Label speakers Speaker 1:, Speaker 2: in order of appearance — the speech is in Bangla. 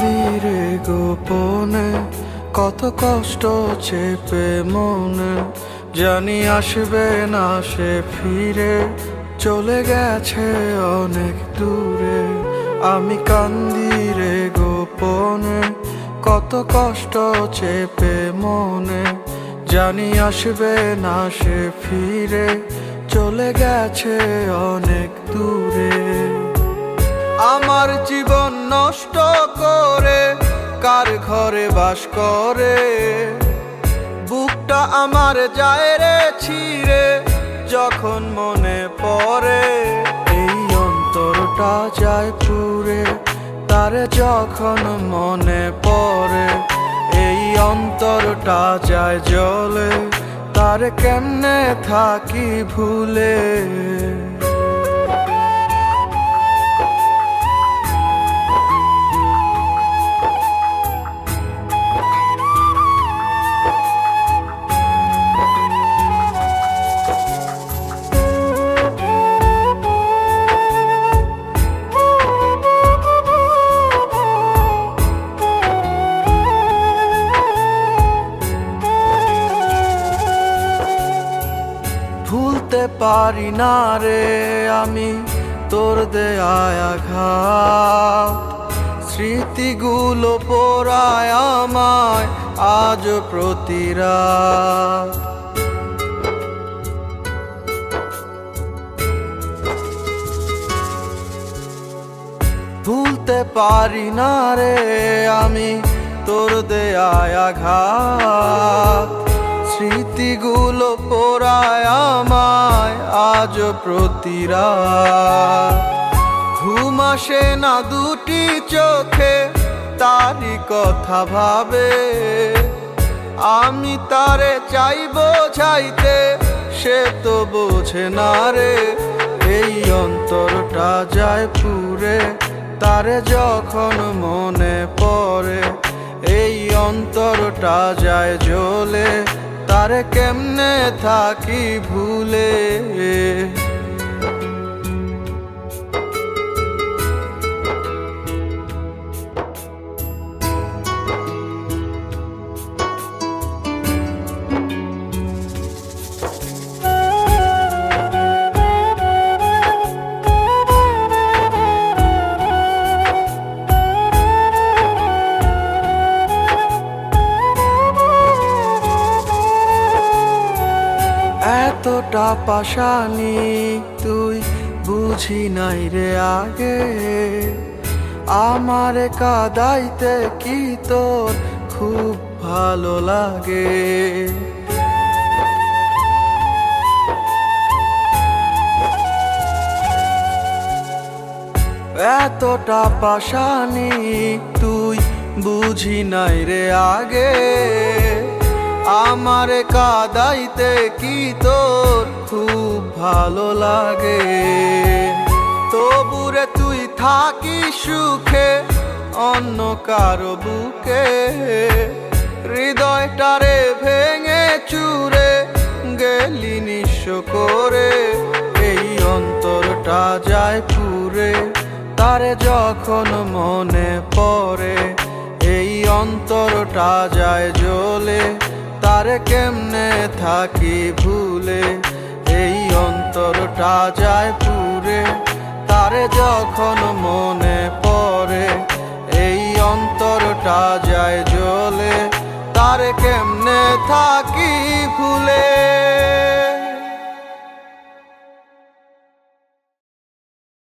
Speaker 1: কান্দি রে গোপনে, কত কষ্ট চেপে মনে, জানি আসবে না সে ফিরে, চলে গেছে অনেক দূরে। আমি কান্দি রে গোপনে, কত কষ্ট চেপে মনে, জানি আসবে না সে ফিরে, চলে গেছে অনেক দূরে। আমার জীবন নষ্ট করে কার ঘরে বাস করে, বুকটা আমার যায় রে ছিঁড়ে যখন মনে পড়ে। এই অন্তরটা যায় পুড়ে তারে যখন মনে পড়ে, এই অন্তরটা যায় জ্বলে তারে কেমনে থাকি ভুলে। ভুলতে পারি না রে আমি তোর দেয়া আঘাত, স্মৃতিগুলো পোড়ায় আমায় আজ প্রতি রাত। ভুলতে পারি না রে আমি তোর দেয়া আঘাত, স্মৃতিগুলো পোড়ায় আমায় আজ প্রতি রাত। ঘুম আসে না দুটি চোখে তারই কথা ভাবে, আমি তারে চাই বোঝাইতে সে তো বোঝে না রে। এই অন্তরটা যায় পুড়ে তারে যখন মনে পড়ে, এই অন্তরটা যায় জ্বলে তারে কেমনে থাকি ভুলে। এতটা পাশানি তুই বুঝি নাই রে আগে, আমারে কাঁদাইতে কি তোর খুব ভালো লাগে। এতটা পাশানি তুই বুঝি নাই রে আগে, আমারে কাঁদাইতে কি তোর খুব ভালো লাগে। তবুরে তুই থাকি সুখে অন্য কারো বুকে, হৃদয়টারে ভেঙে চুরে গেলি নিঃস্ব করে। এই অন্তরটা যায় পুড়ে তারে যখন মনে পড়ে, এই অন্তরটা যায় জ্বলে তারে কেমনে থাকি ভুলে। এই অন্তরটা যায় পুড়ে তারে যখন মনে পড়ে, এই অন্তরটা যায় জ্বলে তারে কেমনে থাকি ভুলে।